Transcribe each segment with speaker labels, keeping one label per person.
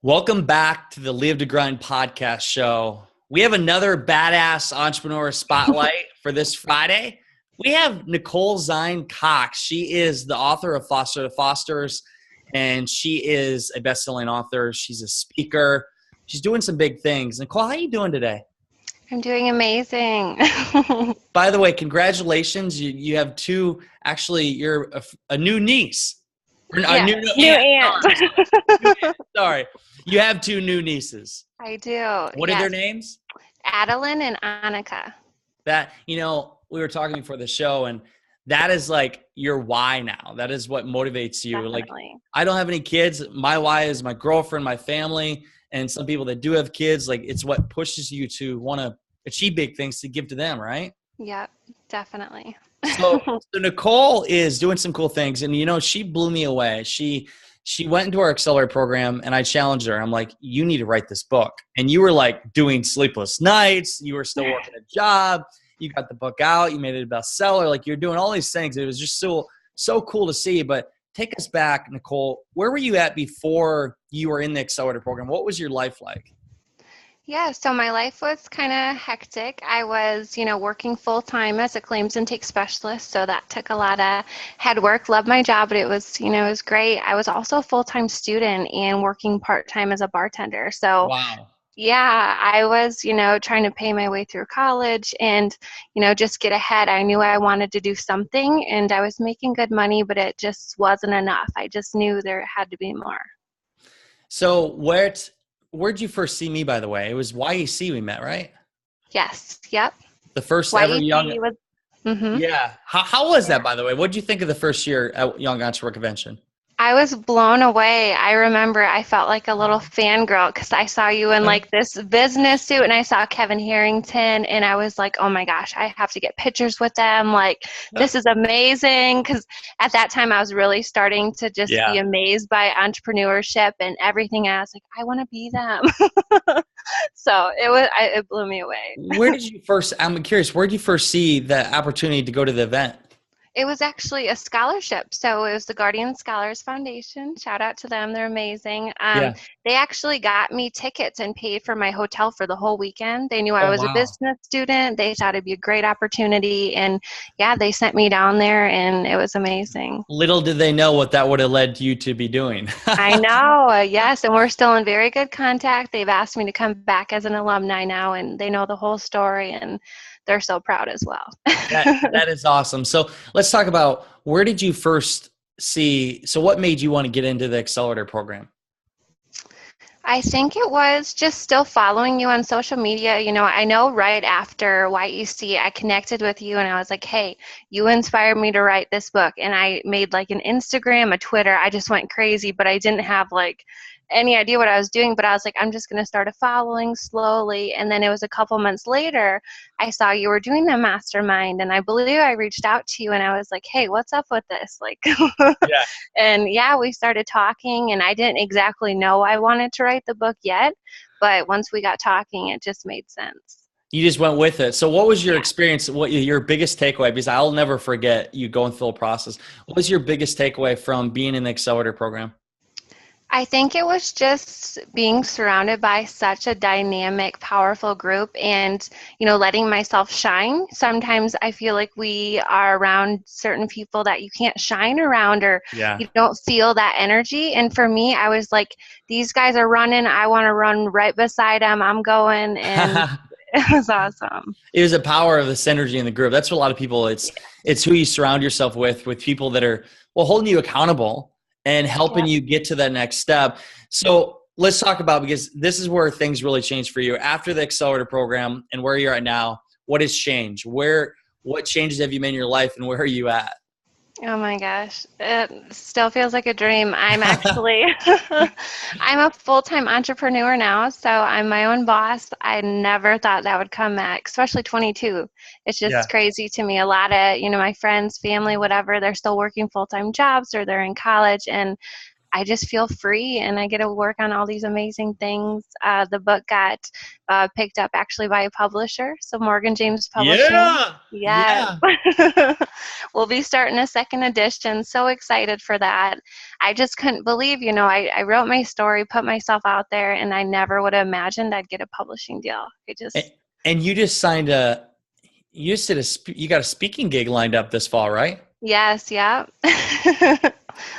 Speaker 1: Welcome back to the Live to Grind podcast show. We have another badass entrepreneur spotlight for this Friday. We have Nicole Zeien Cox. She is the author of Foster to Fosters, and she is a best-selling author. She's a speaker. She's doing some big things. Nicole, how are you doing today?
Speaker 2: I'm doing amazing.
Speaker 1: By the way, congratulations. You have two, actually, you're a new niece.
Speaker 2: New aunt.
Speaker 1: Sorry. You have two new nieces.
Speaker 2: I do.
Speaker 1: What are their names?
Speaker 2: Adeline and Annika.
Speaker 1: That, we were talking before the show, and that is like your why now. That is what motivates you.
Speaker 2: Definitely.
Speaker 1: Like, I don't have any kids. My why is my girlfriend, my family, and some people that do have kids. Like, it's what pushes you to want to achieve big things to give to them, right?
Speaker 2: Yep, definitely.
Speaker 1: So Nicole is doing some cool things, and she blew me away. She went into our Accelerant program, and I challenged her. I'm like, you need to write this book. And you were like doing sleepless nights. You were still working a job. You got the book out. You made it a bestseller. Like, you're doing all these things. It was just so cool to see. But take us back, Nicole. Where were you at before you were in the Accelerator program? What was your life like?
Speaker 2: Yeah, so my life was kind of hectic. I was, working full-time as a claims intake specialist, so that took a lot of head work. Loved my job, but it was great. I was also a full-time student and working part-time as a bartender. So,
Speaker 1: wow.
Speaker 2: Yeah, I was, trying to pay my way through college and, just get ahead. I knew I wanted to do something, and I was making good money, but it just wasn't enough. I just knew there had to be more.
Speaker 1: So where'd you first see me, by the way? It was YEC we met, right?
Speaker 2: Yes. Yep.
Speaker 1: The first
Speaker 2: YEC
Speaker 1: ever young.
Speaker 2: was, mm-hmm.
Speaker 1: Yeah. How was that, by the way? What did you think of the first year at Young Entrepreneur Convention?
Speaker 2: I was blown away. I remember I felt like a little fangirl because I saw you in like this business suit, and I saw Kevin Harrington, and I was like, oh my gosh, I have to get pictures with them. Like, this is amazing. Because at that time I was really starting to just be amazed by entrepreneurship and everything. I was like, I want to be them. So it blew me away.
Speaker 1: I'm curious, where did you first see the opportunity to go to the event?
Speaker 2: It was actually a scholarship. So it was the Guardian Scholars Foundation. Shout out to them. They're amazing. They actually got me tickets and paid for my hotel for the whole weekend. They knew I was a business student. They thought it'd be a great opportunity. And they sent me down there, and it was amazing.
Speaker 1: Little did they know what that would have led you to be doing.
Speaker 2: I know. Yes. And we're still in very good contact. They've asked me to come back as an alumni now, and they know the whole story, and they're so proud as well.
Speaker 1: That is awesome. So let's talk about, where did you first see, so what made you want to get into the Accelerator program?
Speaker 2: I think it was just still following you on social media. I know right after YEC, I connected with you, and I was like, hey, you inspired me to write this book. And I made like an Instagram, a Twitter. I just went crazy, but I didn't have like any idea what I was doing, but I was like, I'm just going to start a following slowly. And then it was a couple months later, I saw you were doing the mastermind, and I believe I reached out to you, and I was like, hey, what's up with this? Like, and we started talking, and I didn't exactly know I wanted to write the book yet, but once we got talking, it just made sense.
Speaker 1: You just went with it. So what was your experience? What your biggest takeaway? Because I'll never forget you going through the process. What was your biggest takeaway from being in the Accelerator program?
Speaker 2: I think it was just being surrounded by such a dynamic, powerful group, and, letting myself shine. Sometimes I feel like we are around certain people that you can't shine around, or you don't feel that energy. And for me, I was like, these guys are running. I want to run right beside them. I'm going. And it was awesome.
Speaker 1: It was the power of the synergy in the group. That's what a lot of people, it's who you surround yourself with people that are, holding you accountable and helping you get to that next step. So let's talk about, because this is where things really change for you after the Accelerator program and where you're at now. What has changed? What changes have you made in your life, and where are you at?
Speaker 2: Oh my gosh, it still feels like a dream. I'm actually, I'm a full-time entrepreneur now, so I'm my own boss. I never thought that would come back, especially 22. It's just crazy to me. A lot of, my friends, family, whatever, they're still working full-time jobs, or they're in college, and I just feel free and I get to work on all these amazing things. The book got picked up actually by a publisher. So Morgan James Publishing.
Speaker 1: Yeah.
Speaker 2: Yes.
Speaker 1: Yeah.
Speaker 2: We'll be starting a second edition. So excited for that. I just couldn't believe, I wrote my story, put myself out there, and I never would have imagined I'd get a publishing deal.
Speaker 1: And you just signed you said you got a speaking gig lined up this fall, right?
Speaker 2: Yes. Yeah.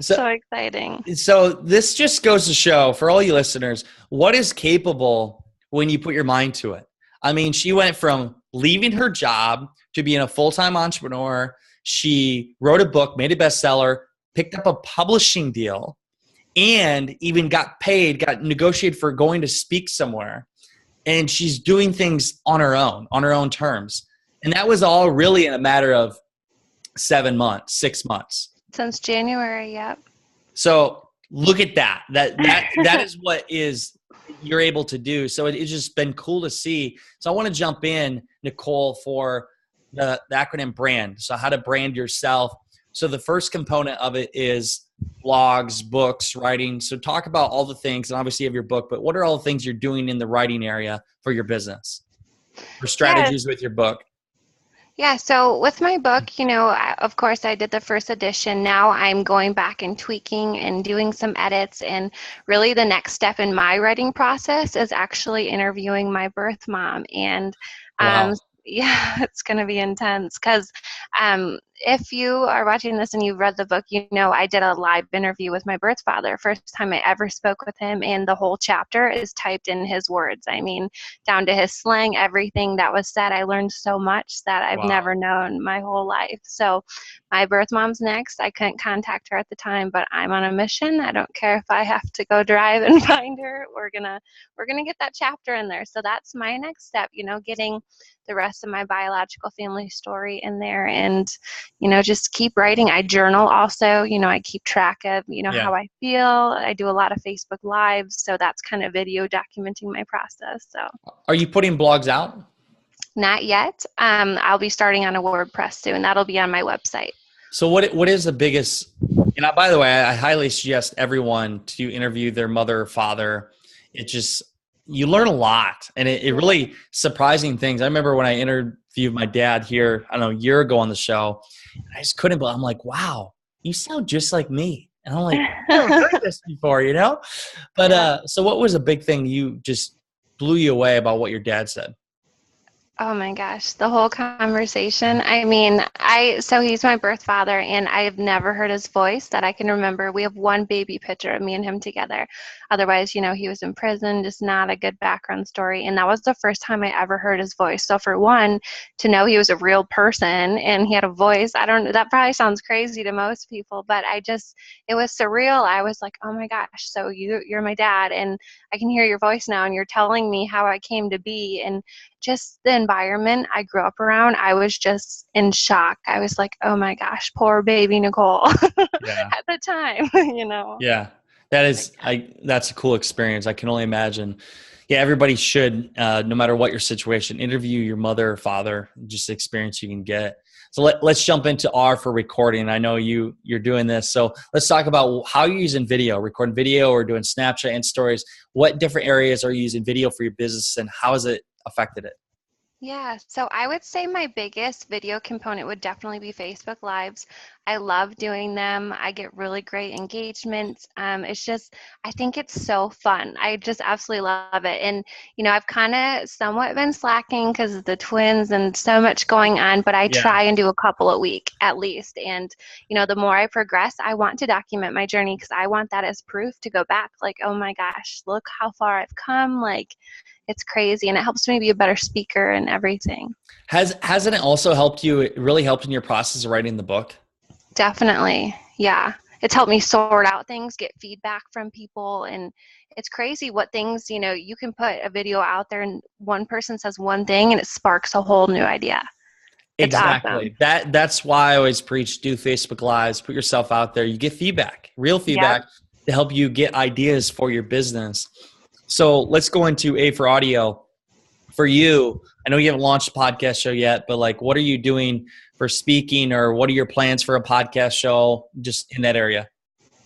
Speaker 1: So,
Speaker 2: so exciting.
Speaker 1: So this just goes to show for all you listeners, what is capable when you put your mind to it. I mean, she went from leaving her job to being a full-time entrepreneur. She wrote a book, made a bestseller, picked up a publishing deal, and even got paid, got negotiated for going to speak somewhere. And she's doing things on her own terms. And that was all really in a matter of 7 months, 6 months.
Speaker 2: Since January, yep.
Speaker 1: So look at that. That is what you're able to do. So it's just been cool to see. So I want to jump in, Nicole, for the acronym BRAND. So how to brand yourself. So the first component of it is blogs, books, writing. So talk about all the things, and obviously you have your book, but what are all the things you're doing in the writing area for your business? Or strategies with your book?
Speaker 2: Yeah, so with my book, of course I did the first edition. Now I'm going back and tweaking and doing some edits. And really the next step in my writing process is actually interviewing my birth mom. And
Speaker 1: Wow.
Speaker 2: yeah, it's going to be intense because if you are watching this and you've read the book, I did a live interview with my birth father. First time I ever spoke with him, and the whole chapter is typed in his words. I mean, down to his slang, everything that was said. I learned so much that I've never known my whole life. So my birth mom's next. I couldn't contact her at the time, but I'm on a mission. I don't care if I have to go drive and find her. We're gonna get that chapter in there. So that's my next step, getting the rest of my biological family story in there, and just keep writing. I journal also. I keep track of how I feel. I do a lot of Facebook Lives, so that's kind of video documenting my process. So
Speaker 1: are you putting blogs out?
Speaker 2: Not yet. I'll be starting on a WordPress soon. That'll be on my website.
Speaker 1: So what is the biggest, and by the way, I highly suggest everyone to interview their mother or father. You learn a lot, and it really surprising things. I remember when I interviewed my dad here, I don't know, a year ago on the show, I just couldn't believe, I'm like, wow, you sound just like me. And I'm like, I've never heard this before, But so what was a big thing you just blew you away about what your dad said?
Speaker 2: Oh my gosh, the whole conversation. I mean, so he's my birth father, and I have never heard his voice that I can remember. We have one baby picture of me and him together. Otherwise, he was in prison, just not a good background story. And that was the first time I ever heard his voice. So for one, to know he was a real person and he had a voice, that probably sounds crazy to most people, but it was surreal. I was like, oh my gosh, so you're my dad, and I can hear your voice now, and you're telling me how I came to be. And just the environment I grew up around, I was just in shock. I was like, oh my gosh, poor baby Nicole at the time,
Speaker 1: Yeah, that's a cool experience. I can only imagine. Yeah, everybody should, no matter what your situation, interview your mother or father, just the experience you can get. So let's jump into R for recording. I know you're doing this. So let's talk about how you're using video, recording video or doing Snapchat and stories. What different areas are you using video for your business, and how has it affected it?
Speaker 2: Yeah, so I would say my biggest video component would definitely be Facebook Lives. I love doing them. I get really great engagement. I think it's so fun. I just absolutely love it. And, I've kind of somewhat been slacking because of the twins and so much going on, but I try and do a couple a week at least. And, the more I progress, I want to document my journey because I want that as proof to go back. Like, oh my gosh, look how far I've come. Like, it's crazy, and it helps me be a better speaker and everything.
Speaker 1: Hasn't it also helped you? It really helped in your process of writing the book?
Speaker 2: Definitely. Yeah. It's helped me sort out things, get feedback from people. And it's crazy what things, you can put a video out there and one person says one thing and it sparks a whole new idea. It's
Speaker 1: exactly.
Speaker 2: Awesome.
Speaker 1: That's why I always preach, do Facebook Lives, put yourself out there. You get feedback, real feedback to help you get ideas for your business. So let's go into A for audio. For you, I know you haven't launched a podcast show yet, but what are you doing for speaking, or what are your plans for a podcast show just in that area?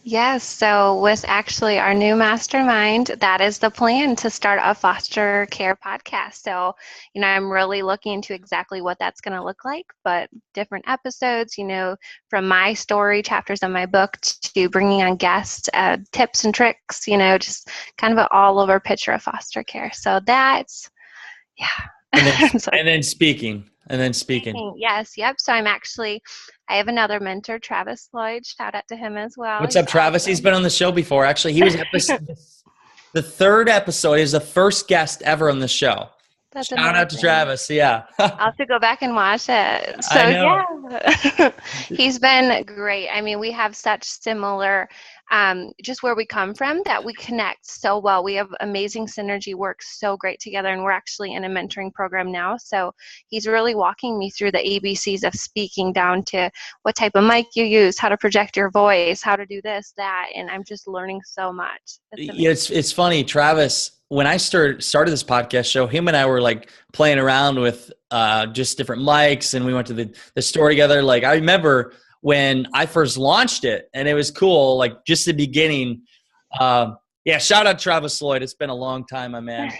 Speaker 2: Yes, so with actually our new mastermind, that is the plan to start a foster care podcast. So, I'm really looking into exactly what that's going to look like, but different episodes, from my story, chapters of my book, to bringing on guests, tips and tricks, just kind of an all over picture of foster care. So that's, yeah.
Speaker 1: And then,
Speaker 2: So
Speaker 1: and then speaking, and then speaking.
Speaker 2: yes, yep. So I have another mentor, Travis Lloyd. Shout out to him as well.
Speaker 1: What's
Speaker 2: He's
Speaker 1: up, Travis? He's
Speaker 2: awesome.
Speaker 1: been on the show before. Actually, he was the third episode. He was the first guest ever on the show.
Speaker 2: That's
Speaker 1: Shout out to
Speaker 2: amazing.
Speaker 1: Travis. Yeah.
Speaker 2: I'll have to go back and watch it. So
Speaker 1: I know.
Speaker 2: yeah, he's been great. I mean, we have such similar, just where we come from, that we connect so well. We have amazing synergy, works so great together, and we're actually in a mentoring program now. So he's really walking me through the ABCs of speaking, down to what type of mic you use, how to project your voice, how to do this, that, and I'm just learning so much.
Speaker 1: Yeah, it's funny, Travis. When I started this podcast show, him and I were like playing around with just different mics, and we went to the store together. Like, I remember when I first launched it, and it was cool. Like, just the beginning. Yeah, shout out Travis Lloyd. It's been a long time, my man.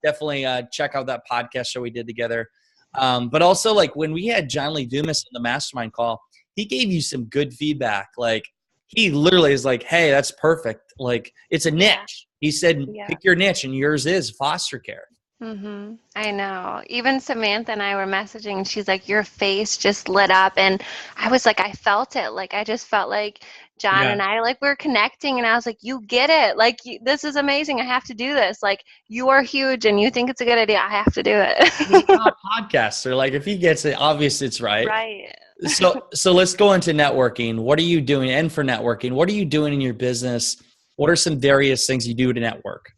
Speaker 1: Definitely check out that podcast show we did together. But also, like, when we had John Lee Dumas in the mastermind call, he gave you some good feedback. Like, he literally is like, hey, that's perfect. Like, it's a niche. He said, pick your niche, and yours is foster care.
Speaker 2: Mm-hmm. I know. Even Samantha and I were messaging, and she's like, your face just lit up. And I was like, I felt it. Like, I just felt like John and I, like, we're connecting. And I was like, you get it. Like, this is amazing. I have to do this. Like, you are huge and you think it's a good idea. I have to do it.
Speaker 1: He's not a podcaster. Like, if he gets it, obviously it's right.
Speaker 2: Right.
Speaker 1: So let's go into networking. What are you doing? And for networking, what are you doing in your business? What are some various things you do to network?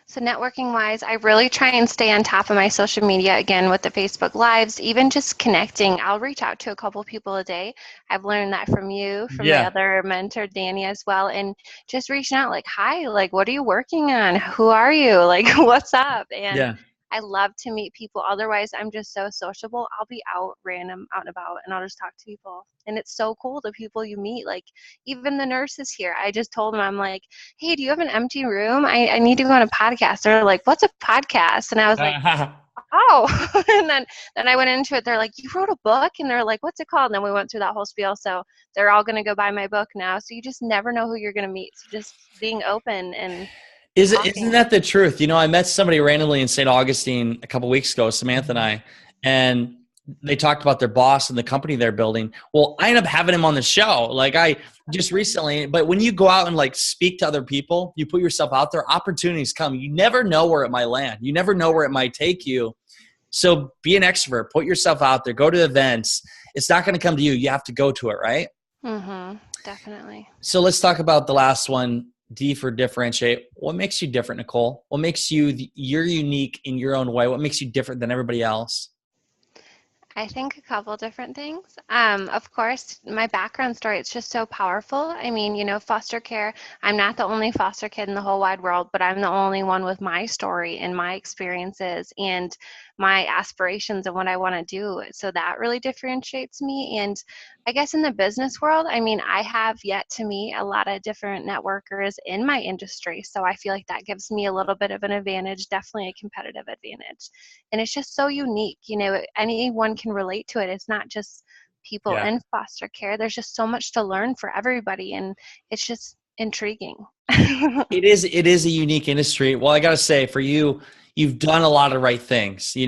Speaker 2: So networking wise, I really try and stay on top of my social media, again, with the Facebook Lives, even just connecting. I'll reach out to a couple people a day. I've learned that from you, from my other mentor, Danny, as well. And just reaching out like, hi, like, what are you working on? Who are you? Like, what's up? And I love to meet people. Otherwise, I'm just so sociable. I'll be out and about, and I'll just talk to people. And it's so cool, the people you meet. Like, even the nurses here, I just told them, I'm like, hey, do you have an empty room? I need to go on a podcast. They're like, what's a podcast? And I was like, oh. And then I went into it. They're like, you wrote a book? And they're like, what's it called? And then we went through that whole spiel. So they're all going to go buy my book now. So you just never know who you're going to meet. So just being open and
Speaker 1: Isn't that the truth? I met somebody randomly in St. Augustine a couple of weeks ago, Samantha and I, and they talked about their boss and the company they're building. Well, I ended up having him on the show. Like, I just recently, but when you go out and like speak to other people, you put yourself out there, opportunities come. You never know where it might land. You never know where it might take you. So be an extrovert, put yourself out there, go to events. It's not going to come to you. You have to go to it, right?
Speaker 2: Mm-hmm. Definitely.
Speaker 1: So let's talk about the last one. D for differentiate. What makes you different, Nicole? What makes you're unique in your own way? What makes you different than everybody else?
Speaker 2: I think a couple different things. Of course, my background story, it's just so powerful. I mean, foster care, I'm not the only foster kid in the whole wide world, but I'm the only one with my story and my experiences and my aspirations and what I want to do. So that really differentiates me. And I guess in the business world, I mean, I have yet to meet a lot of different networkers in my industry. So I feel like that gives me a little bit of an advantage, definitely a competitive advantage. And it's just so unique. Anyone can relate to it. It's not just people in foster care. There's just so much to learn for everybody. And it's just intriguing.
Speaker 1: It is a unique industry. Well, I got to say, for you, you've done a lot of right things. You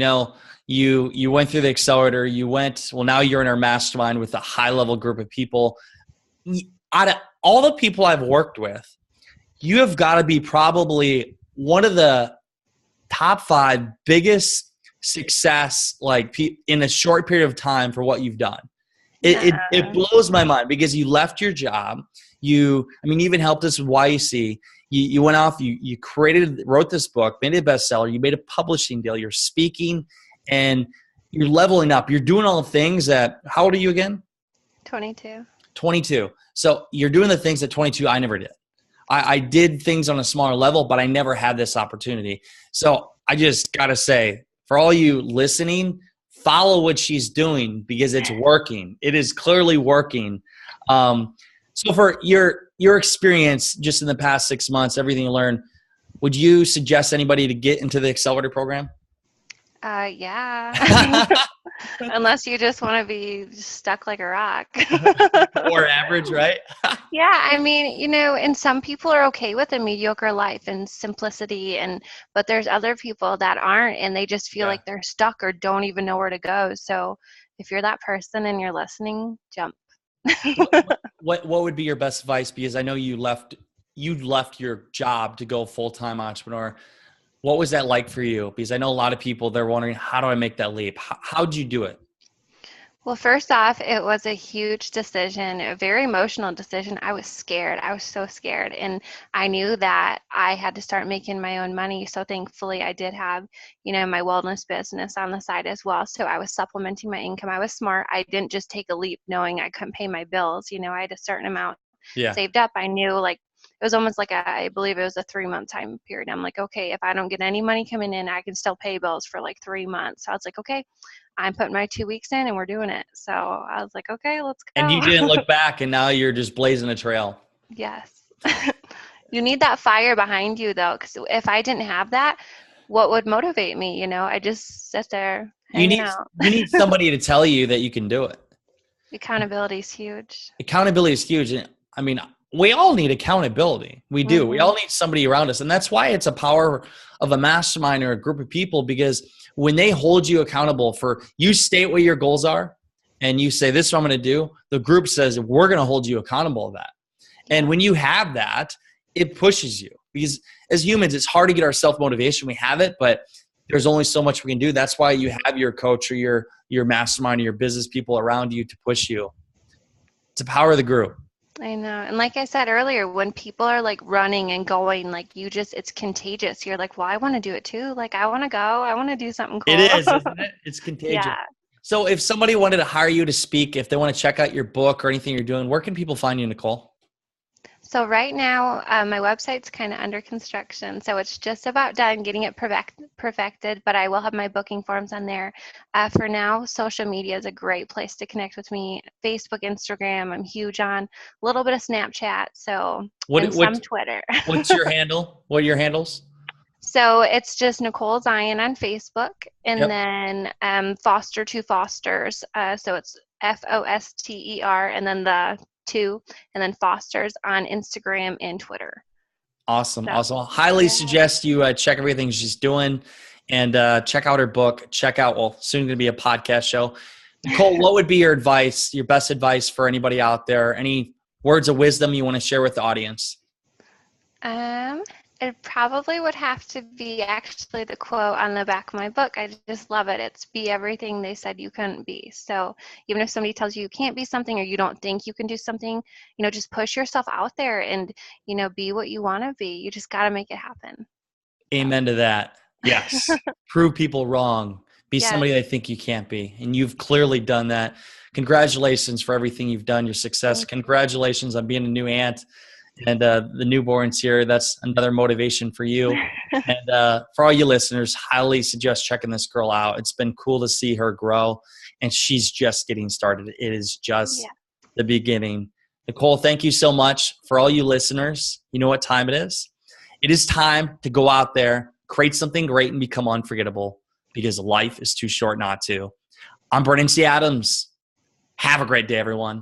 Speaker 1: went through the accelerator. Now you're in our mastermind with a high level group of people. Out of all the people I've worked with, you have got to be probably one of the top 5 biggest success, like in a short period of time for what you've done. It blows my mind because you left your job. You even helped us with YEC. You went off, you wrote this book, made it a bestseller. You made a publishing deal. You're speaking and you're leveling up. You're doing all the things that, how old are you again?
Speaker 2: 22.
Speaker 1: 22. So you're doing the things at 22 I never did. I did things on a smaller level, but I never had this opportunity. So I just got to say, for all you listening, follow what she's doing because it's working. It is clearly working. So for your experience just in the past 6 months, everything you learned, would you suggest anybody to get into the Accelerator program?
Speaker 2: Yeah. I mean, unless you just want to be stuck like a rock.
Speaker 1: Or average, right?
Speaker 2: Yeah, I mean, and some people are okay with a mediocre life and simplicity, but there's other people that aren't, and they just feel
Speaker 1: Yeah.
Speaker 2: like they're stuck or don't even know where to go. So if you're that person and you're listening, jump.
Speaker 1: What would be your best advice? Because I know you left your job to go full-time entrepreneur. What was that like for you? Because I know a lot of people, they're wondering, how do I make that leap? How'd you do it?
Speaker 2: Well, first off, it was a huge decision, a very emotional decision. I was scared. I was so scared. And I knew that I had to start making my own money. So thankfully, I did have, my wellness business on the side as well. So I was supplementing my income. I was smart. I didn't just take a leap knowing I couldn't pay my bills. I had a certain amount
Speaker 1: Yeah.
Speaker 2: saved up. I knew it was almost like I believe it was a 3-month time period. I'm like, okay, if I don't get any money coming in, I can still pay bills for like 3 months. So I was like, okay, I'm putting my 2 weeks in and we're doing it. So I was like, okay, let's go.
Speaker 1: And you didn't look back, and now you're just blazing a trail.
Speaker 2: Yes. You need that fire behind you though, because if I didn't have that, what would motivate me? I just sit there hanging out.
Speaker 1: You need somebody to tell you that you can do it.
Speaker 2: Accountability is huge.
Speaker 1: Accountability is huge. And I mean, we all need accountability. We do. We all need somebody around us. And that's why it's a power of a mastermind or a group of people, because when they hold you accountable for, you state what your goals are and you say, this is what I'm going to do. The group says, we're going to hold you accountable to that. And when you have that, it pushes you, because as humans, it's hard to get our self-motivation. We have it, but there's only so much we can do. That's why you have your coach or your mastermind or your business people around you to push you. It's the power of the group.
Speaker 2: I know. And like I said earlier, when people are like running and going, like it's contagious. You're like, well, I want to do it too. Like, I want to go. I want to do something cool.
Speaker 1: It is, isn't it? It's contagious.
Speaker 2: Yeah.
Speaker 1: So if somebody wanted to hire you to speak, if they want to check out your book or anything you're doing, where can people find you, Nicole?
Speaker 2: So right now, my website's kind of under construction. So it's just about done getting it perfected, but I will have my booking forms on there. For now, social media is a great place to connect with me. Facebook, Instagram, I'm huge on. A little bit of Snapchat, and some Twitter.
Speaker 1: What's your handle? What are your handles?
Speaker 2: So it's just Nicole Zeien on Facebook, and then Foster to Fosters. So it's Foster, and then the 2, and then Foster's on Instagram and Twitter.
Speaker 1: Awesome. Awesome. I'll highly suggest you check everything she's doing and check out her book. Soon going to be a podcast show. Nicole, what would be your advice, your best advice for anybody out there? Any words of wisdom you want to share with the audience?
Speaker 2: It probably would have to be actually the quote on the back of my book. I just love it. It's be everything they said you couldn't be. So even if somebody tells you can't be something, or you don't think you can do something, just push yourself out there and, be what you want to be. You just got to make it happen.
Speaker 1: Amen to that. Yes. Prove people wrong. Be somebody they think you can't be. And you've clearly done that. Congratulations for everything you've done, your success. Congratulations on being a new aunt. And the newborns here, that's another motivation for you. And for all you listeners, highly suggest checking this girl out. It's been cool to see her grow, and she's just getting started. It is just the beginning. Nicole, thank you so much. For all you listeners, you know what time it is? It is time to go out there, create something great, and become unforgettable, because life is too short not to. I'm Brandon C. Adams. Have a great day, everyone.